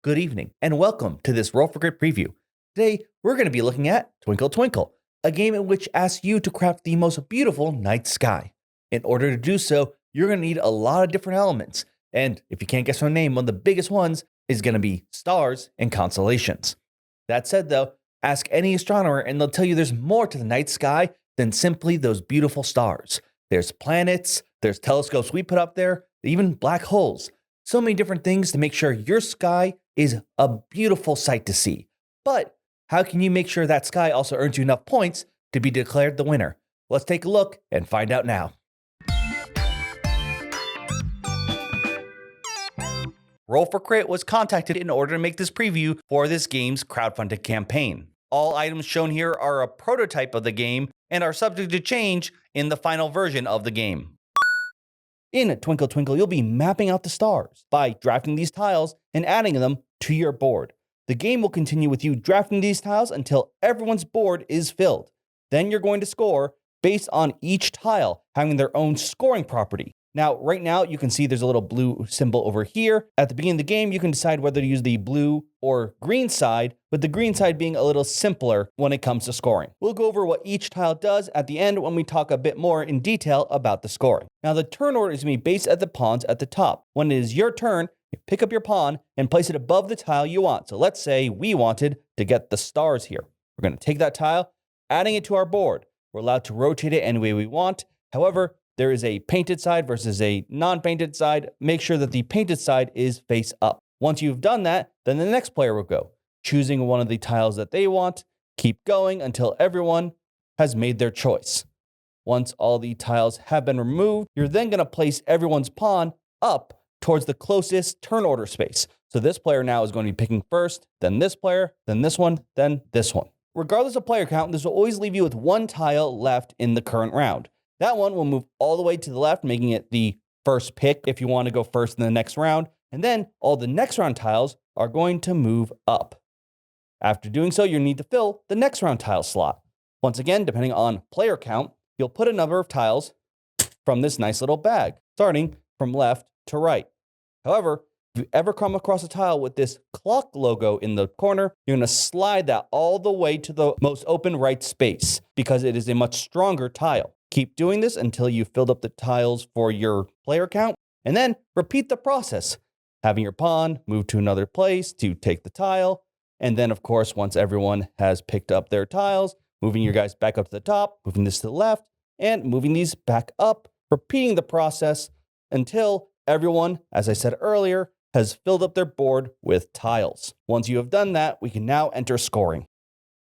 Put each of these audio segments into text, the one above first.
good evening, and welcome to this Roll for Grit preview. Today, we're going to be looking at Twinkle Twinkle, a game in which asks you to craft the most beautiful night sky. In order to do so, you're going to need a lot of different elements, and if you can't guess from the name, one of the biggest ones is going to be stars and constellations. That said though, ask any astronomer and they'll tell you there's more to the night sky than simply those beautiful stars. There's planets, there's telescopes we put up there, even black holes. So many different things to make sure your sky is a beautiful sight to see. But how can you make sure that sky also earns you enough points to be declared the winner? Let's take a look and find out now. Roll for Crit was contacted in order to make this preview for this game's crowdfunded campaign. All items shown here are a prototype of the game and are subject to change in the final version of the game. In Twinkle Twinkle, you'll be mapping out the stars by drafting these tiles and adding them to your board. The game will continue with you drafting these tiles until everyone's board is filled. Then you're going to score based on each tile having their own scoring property. Now, right now, you can see there's a little blue symbol over here. At the beginning of the game, you can decide whether to use the blue or green side, with the green side being a little simpler when it comes to scoring. We'll go over what each tile does at the end when we talk a bit more in detail about the scoring. Now, the turn order is going to be based at the pawns at the top. When it is your turn, you pick up your pawn and place it above the tile you want. So let's say we wanted to get the stars here. We're going to take that tile, adding it to our board. We're allowed to rotate it any way we want. However, there is a painted side versus a non-painted side. Make sure that the painted side is face up. Once you've done that, then the next player will go, choosing one of the tiles that they want. Keep going until everyone has made their choice. Once all the tiles have been removed, you're then going to place everyone's pawn up towards the closest turn order space. So this player now is going to be picking first, then this player, then this one, then this one. Regardless of player count, this will always leave you with one tile left in the current round. That one will move all the way to the left, making it the first pick if you want to go first in the next round. And then all the next round tiles are going to move up. After doing so, you need to fill the next round tile slot. Once again, depending on player count, you'll put a number of tiles from this nice little bag, starting from left to right. However, if you ever come across a tile with this clock logo in the corner, you're going to slide that all the way to the most open right space because it is a much stronger tile. Keep doing this until you've filled up the tiles for your player count, and then repeat the process, having your pawn move to another place to take the tile, and then, of course, once everyone has picked up their tiles, moving your guys back up to the top, moving this to the left, and moving these back up, repeating the process until everyone, as I said earlier, has filled up their board with tiles. Once you have done that, we can now enter scoring.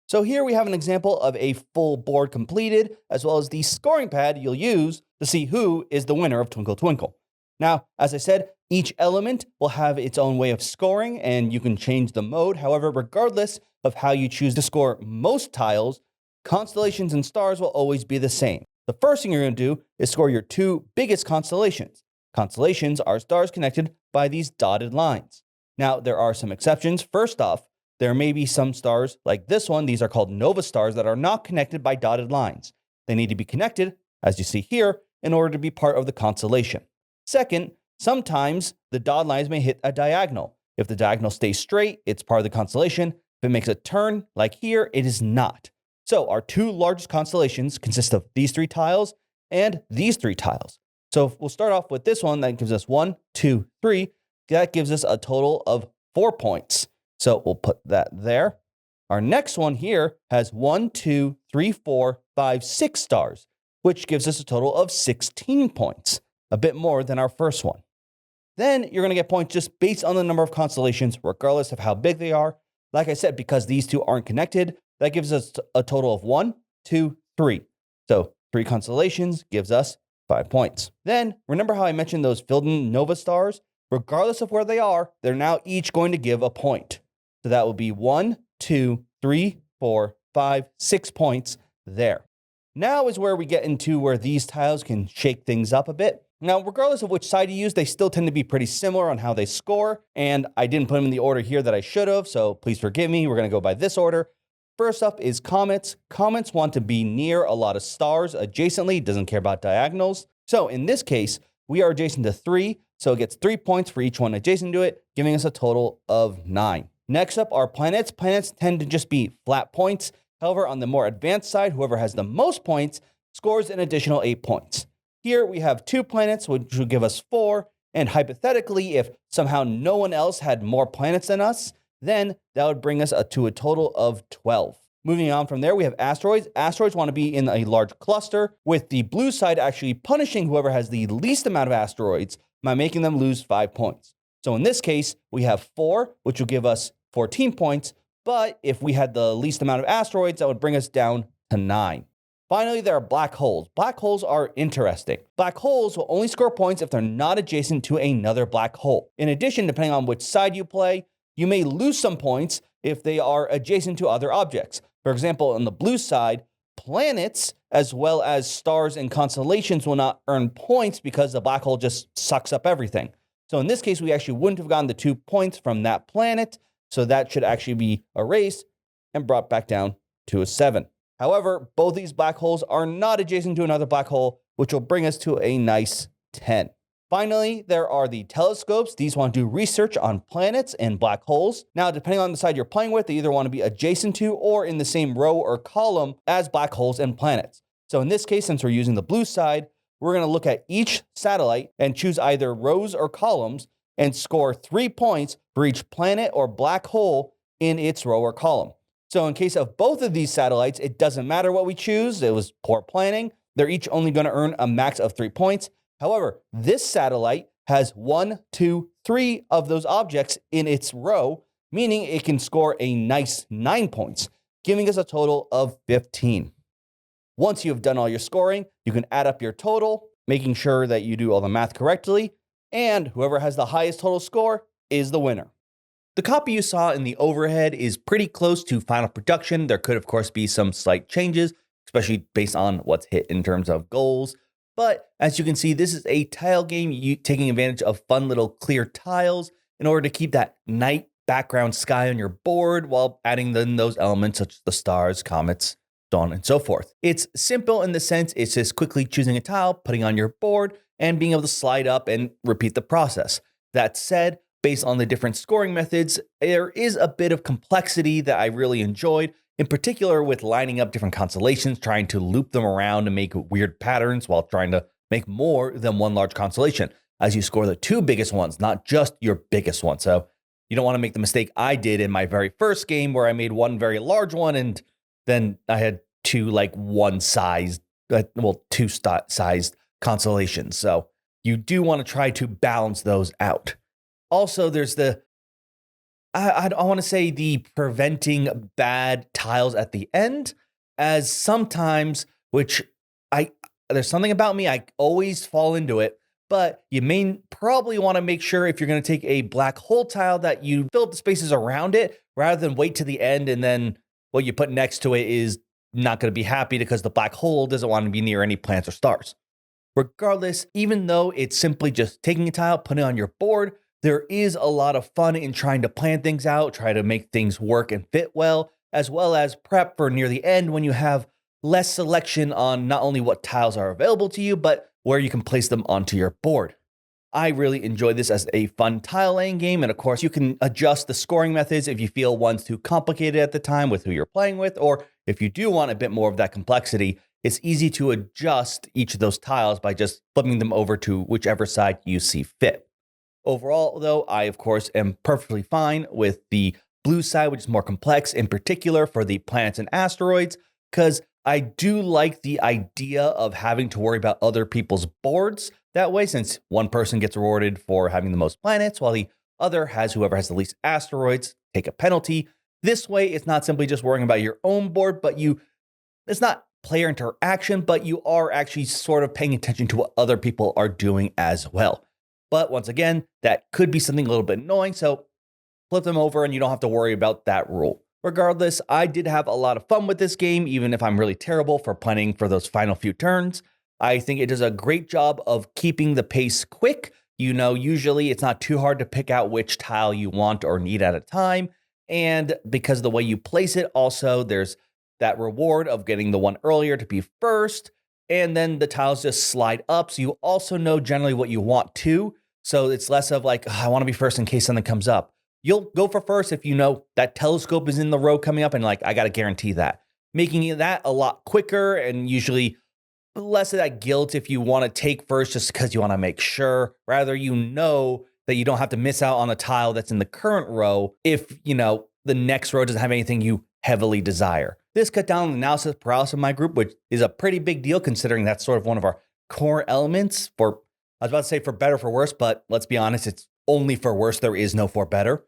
So here we have an example of a full board completed, as well as the scoring pad you'll use to see who is the winner of Twinkle Twinkle. Now, as I said, each element will have its own way of scoring, and you can change the mode. However, regardless of how you choose to score most tiles, constellations and stars will always be the same. The first thing you're going to do is score your two biggest constellations. Constellations are stars connected by these dotted lines. Now, there are some exceptions. First off, there may be some stars like this one. These are called nova stars that are not connected by dotted lines. They need to be connected, as you see here, in order to be part of the constellation. Second, sometimes the dotted lines may hit a diagonal. If the diagonal stays straight, it's part of the constellation. If it makes a turn, like here, it is not. So our two largest constellations consist of these three tiles and these three tiles. So we'll start off with this one that gives us 1, 2, 3. That gives us a total of 4 points. So we'll put that there. Our next one here has 1, 2, 3, 4, 5, 6 stars, which gives us a total of 16 points, a bit more than our first one. Then you're going to get points just based on the number of constellations, regardless of how big they are. Like I said, because these two aren't connected, that gives us a total of 1, 2, 3. So 3 constellations gives us 5 points. Then remember how I mentioned those filled-in nova stars? Regardless of where they are, they're now each going to give a point. So that will be 1, 2, 3, 4, 5, 6 points there. Now is where we get into where these tiles can shake things up a bit. Now, regardless of which side you use, they still tend to be pretty similar on how they score. And I didn't put them in the order here that I should have, so please forgive me. We're going to go by this order. First up is comets. Comets want to be near a lot of stars adjacently, doesn't care about diagonals. So in this case, we are adjacent to 3, so it gets 3 points for each one adjacent to it, giving us a total of 9. Next up are planets. Planets tend to just be flat points. However, on the more advanced side, whoever has the most points scores an additional 8 points. Here we have 2 planets, which would give us 4, and hypothetically, if somehow no one else had more planets than us, then that would bring us to a total of 12. Moving on from there, we have asteroids. Asteroids want to be in a large cluster, with the blue side actually punishing whoever has the least amount of asteroids by making them lose 5 points. So in this case, we have 4, which will give us 14 points, but if we had the least amount of asteroids, that would bring us down to 9. Finally, there are black holes. Black holes are interesting. Black holes will only score points if they're not adjacent to another black hole. In addition, depending on which side you play, you may lose some points if they are adjacent to other objects. For example, on the blue side, planets as well as stars and constellations will not earn points because the black hole just sucks up everything. So in this case, we actually wouldn't have gotten the 2 points from that planet, so that should actually be erased and brought back down to a 7. However, both these black holes are not adjacent to another black hole, which will bring us to a nice 10. Finally, there are the telescopes. These want to do research on planets and black holes. Now, depending on the side you're playing with, they either want to be adjacent to or in the same row or column as black holes and planets. So in this case, since we're using the blue side, we're going to look at each satellite and choose either rows or columns and score 3 points for each planet or black hole in its row or column. So in case of both of these satellites, it doesn't matter what we choose. It was poor planning. They're each only going to earn a max of 3 points. However, this satellite has 1, 2, 3 of those objects in its row, meaning it can score a nice 9 points, giving us a total of 15. Once you have done all your scoring, you can add up your total, making sure that you do all the math correctly, and whoever has the highest total score is the winner. The copy you saw in the overhead is pretty close to final production. There could, of course, be some slight changes, especially based on what's hit in terms of goals. But as you can see, this is a tile game taking advantage of fun little clear tiles in order to keep that night background sky on your board while adding in those elements such as the stars, comets, so on and so forth. It's simple in the sense it's just quickly choosing a tile, putting on your board, and being able to slide up and repeat the process. That said, based on the different scoring methods, there is a bit of complexity that I really enjoyed, in particular with lining up different constellations, trying to loop them around to make weird patterns while trying to make more than one large constellation as you score the 2 biggest ones, not just your biggest one. So you don't want to make the mistake I did in my very first game where I made one very large one and then I had 2 sized constellations. So you do want to try to balance those out. Also, there's I want to say the preventing bad tiles at the end, as sometimes, there's something about me, I always fall into it, but you may probably want to make sure if you're going to take a black hole tile that you fill up the spaces around it rather than wait to the end and then what you put next to it is not going to be happy because the black hole doesn't want to be near any planets or stars. Regardless, even though it's simply just taking a tile, putting it on your board, there is a lot of fun in trying to plan things out, try to make things work and fit well as prep for near the end when you have less selection on not only what tiles are available to you, but where you can place them onto your board. I really enjoy this as a fun tile laying game, and of course, you can adjust the scoring methods if you feel one's too complicated at the time with who you're playing with, or if you do want a bit more of that complexity, it's easy to adjust each of those tiles by just flipping them over to whichever side you see fit. Overall, though, I, of course, am perfectly fine with the blue side, which is more complex, in particular for the planets and asteroids, because I do like the idea of having to worry about other people's boards that way, since one person gets rewarded for having the most planets, while the other has whoever has the least asteroids take a penalty. This way, it's not simply just worrying about your own board, but it's not player interaction, but you are actually sort of paying attention to what other people are doing as well. But once again, that could be something a little bit annoying, so flip them over and you don't have to worry about that rule. Regardless, I did have a lot of fun with this game, even if I'm really terrible for planning for those final few turns. I think it does a great job of keeping the pace quick. Usually it's not too hard to pick out which tile you want or need at a time. And because of the way you place it, also there's that reward of getting the one earlier to be first. And then the tiles just slide up. So you also know generally what you want too. So it's less of like, I want to be first in case something comes up. You'll go for first if you know that telescope is in the row coming up and like, I got to guarantee that. Making that a lot quicker and usually less of that guilt if you want to take first just because you want to make sure. Rather, you know that you don't have to miss out on a tile that's in the current row if, the next row doesn't have anything you heavily desire. This cut down on analysis paralysis in my group, which is a pretty big deal considering that's sort of one of our core elements for, I was about to say for better, for worse, but let's be honest, it's only for worse. There is no for better.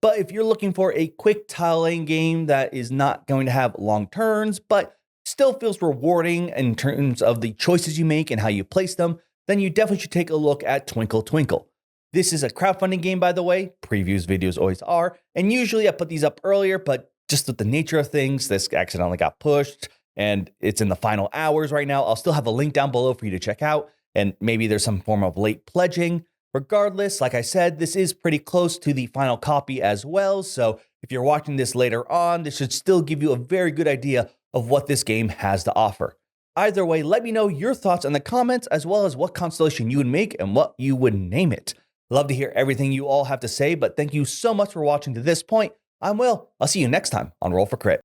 But if you're looking for a quick tile laying game that is not going to have long turns, but still feels rewarding in terms of the choices you make and how you place them, then you definitely should take a look at Twinkle Twinkle. This is a crowdfunding game, by the way. Previews videos always are. And usually I put these up earlier, but just with the nature of things, this accidentally got pushed and it's in the final hours right now. I'll still have a link down below for you to check out. And maybe there's some form of late pledging. Regardless, like I said, this is pretty close to the final copy as well. So if you're watching this later on, this should still give you a very good idea of what this game has to offer. Either way, let me know your thoughts in the comments, as well as what constellation you would make and what you would name it. Love to hear everything you all have to say, but thank you so much for watching to this point. I'm Will. I'll see you next time on Roll for Crit.